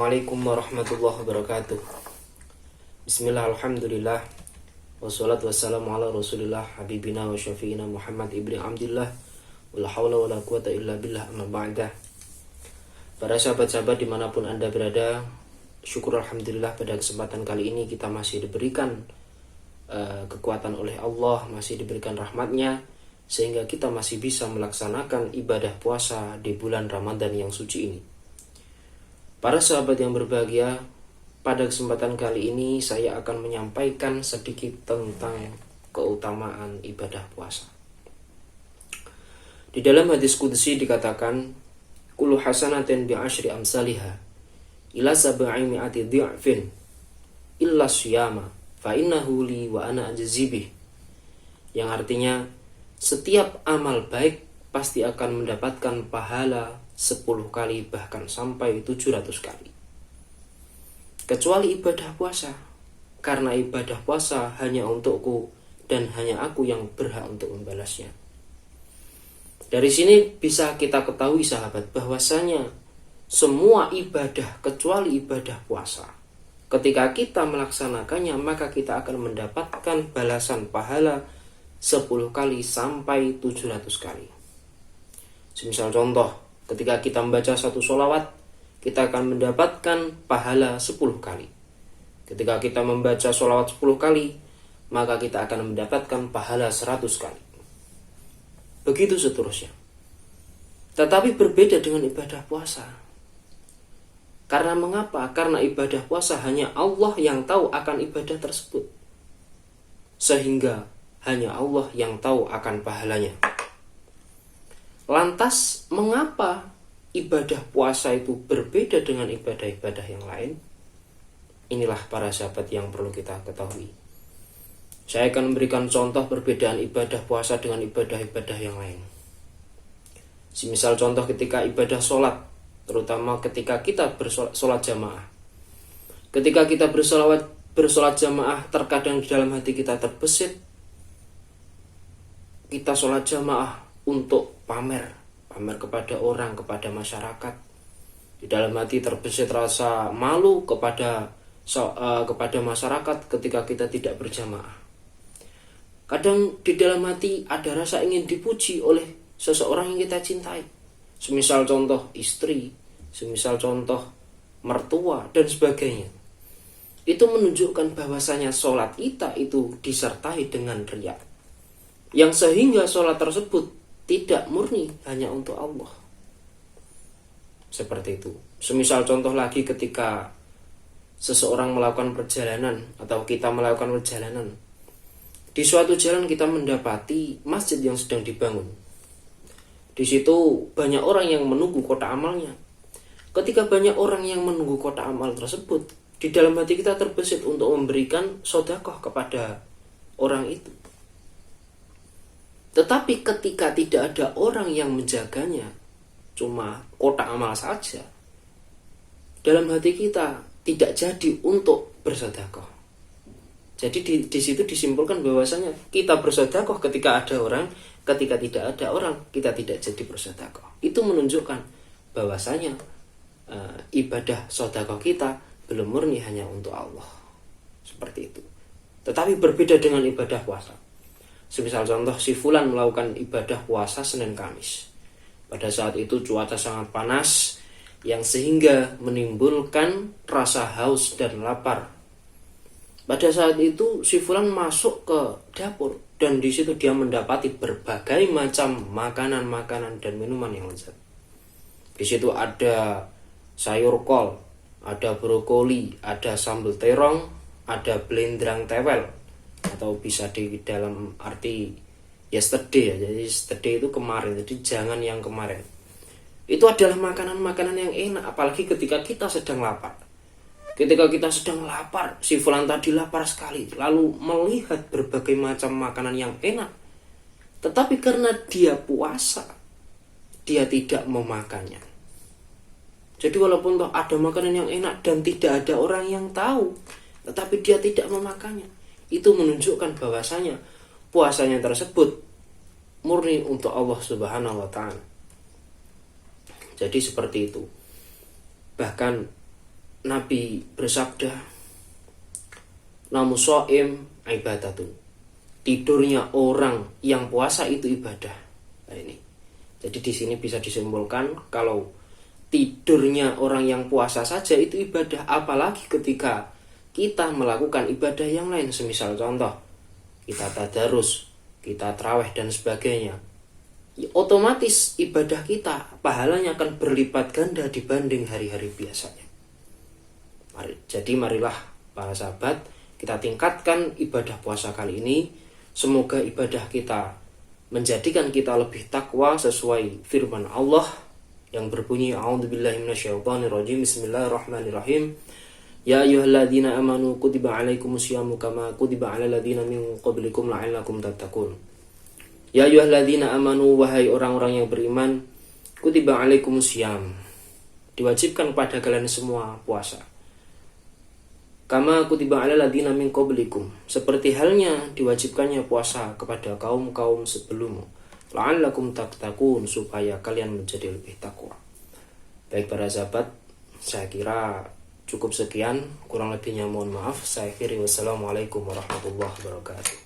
Assalamualaikum warahmatullahi wabarakatuh. Bismillah, alhamdulillah, wassalatu wassalamu ala rasulillah habibina wa syafi'ina Muhammad ibni Abdillah, wala hawla wala quwata illa billah, amma ba'dah. Para sahabat-sahabat dimanapun anda berada, syukur alhamdulillah pada kesempatan kali ini kita masih diberikan kekuatan oleh Allah, masih diberikan rahmatnya, sehingga kita masih bisa melaksanakan ibadah puasa di bulan Ramadan yang suci ini. Para sahabat yang berbahagia, pada kesempatan kali ini saya akan menyampaikan sedikit tentang keutamaan ibadah puasa. Di dalam hadis qudsi dikatakan, kullu hasanatin bi'ashri amsalihah ila sab'i mi'ati dhi'fin illa syiyama fa innahu li wa ana ajzibih. Yang artinya, setiap amal baik pasti akan mendapatkan pahala 10 kali bahkan sampai 700 kali. Kecuali ibadah puasa, karena ibadah puasa hanya untukku dan hanya aku yang berhak untuk membalasnya. Dari sini bisa kita ketahui sahabat bahwasanya semua ibadah kecuali ibadah puasa, ketika kita melaksanakannya maka kita akan mendapatkan balasan pahala 10 kali sampai 700 kali. Semisal contoh, ketika kita membaca satu sholawat, kita akan mendapatkan pahala 10 kali. Ketika kita membaca sholawat 10 kali, maka kita akan mendapatkan pahala 100 kali. Begitu seterusnya. Tetapi berbeda dengan ibadah puasa. Karena mengapa? Karena ibadah puasa hanya Allah yang tahu akan ibadah tersebut. Sehingga hanya Allah yang tahu akan pahalanya. Lantas, mengapa ibadah puasa itu berbeda dengan ibadah-ibadah yang lain? Inilah para sahabat yang perlu kita ketahui. Saya akan memberikan contoh perbedaan ibadah puasa dengan ibadah-ibadah yang lain. Semisal contoh ketika ibadah sholat, terutama ketika kita bersolat jamaah. Ketika kita bersolat jamaah, terkadang di dalam hati kita terbesit, kita sholat jamaah untuk pamer kepada orang, kepada masyarakat. Di dalam hati terbesit rasa malu kepada masyarakat ketika kita tidak berjamaah. Kadang di dalam hati ada rasa ingin dipuji oleh seseorang yang kita cintai. Semisal contoh istri, semisal contoh mertua dan sebagainya. Itu menunjukkan bahwasanya sholat kita itu disertai dengan riya, yang sehingga sholat tersebut tidak murni hanya untuk Allah. Seperti itu. Semisal contoh lagi ketika seseorang melakukan perjalanan atau kita melakukan perjalanan. Di suatu jalan kita mendapati masjid yang sedang dibangun. Di situ banyak orang yang menunggu kotak amalnya. Ketika banyak orang yang menunggu kotak amal tersebut, di dalam hati kita terbesit untuk memberikan sedekah kepada orang itu. Tetapi ketika tidak ada orang yang menjaganya, cuma kotak amal saja, dalam hati kita tidak jadi untuk bersedekah. Jadi di situ disimpulkan bahwasanya kita bersedekah ketika ada orang, ketika tidak ada orang kita tidak jadi bersedekah. Itu menunjukkan bahwasanya ibadah sedekah kita belum murni hanya untuk Allah. Seperti itu. Tetapi berbeda dengan ibadah puasa. Semisal contoh, si fulan melakukan ibadah puasa Senin Kamis. Pada saat itu cuaca sangat panas, yang sehingga menimbulkan rasa haus dan lapar. Pada saat itu si fulan masuk ke dapur, dan di situ dia mendapati berbagai macam makanan-makanan dan minuman yang lezat. Di situ ada sayur kol, ada brokoli, ada sambal terong, ada belendrang tewel, atau bisa di dalam arti yesterday ya. Jadi yesterday itu kemarin, jadi jangan yang kemarin. Itu adalah makanan-makanan yang enak, apalagi ketika kita sedang lapar. Ketika kita sedang lapar, si fulan tadi lapar sekali, lalu melihat berbagai macam makanan yang enak. Tetapi karena dia puasa, dia tidak memakannya. Jadi walaupun ada makanan yang enak dan tidak ada orang yang tahu, tetapi dia tidak memakannya. Itu menunjukkan bahwasanya puasanya tersebut murni untuk Allah Subhanahu wa Ta'ala. Jadi seperti itu. Bahkan Nabi bersabda, namu so'im ibadatun. Tidurnya orang yang puasa itu ibadah. Nah, ini. Jadi di sini bisa disimpulkan kalau tidurnya orang yang puasa saja itu ibadah, apalagi ketika kita melakukan ibadah yang lain, semisal contoh kita tadarus, kita traweh dan sebagainya. Ya, otomatis ibadah kita pahalanya akan berlipat ganda dibanding hari-hari biasanya. Jadi marilah para sahabat, kita tingkatkan ibadah puasa kali ini. Semoga ibadah kita menjadikan kita lebih takwa sesuai firman Allah yang berbunyi, a'udzubillahi minasyaitonirrajim, bismillahirrahmanirrahim. Ya ayyuhalladzina amanu kutiba alaikumusyamu kama kutiba alal ladzina min qablikum la'allakum tattaqun. Ya ayyuhalladzina amanu, wahai orang-orang yang beriman, kutiba alaikumusyamu, diwajibkan kepada kalian semua puasa. Kama kutiba alal ladzina min qablikum, seperti halnya diwajibkannya puasa kepada kaum-kaum sebelummu. La'allakum tattaqun, supaya kalian menjadi lebih takwa. Baik para sahabat, saya kira cukup sekian, kurang lebihnya mohon maaf. Saya akhiri, wassalamualaikum warahmatullahi wabarakatuh.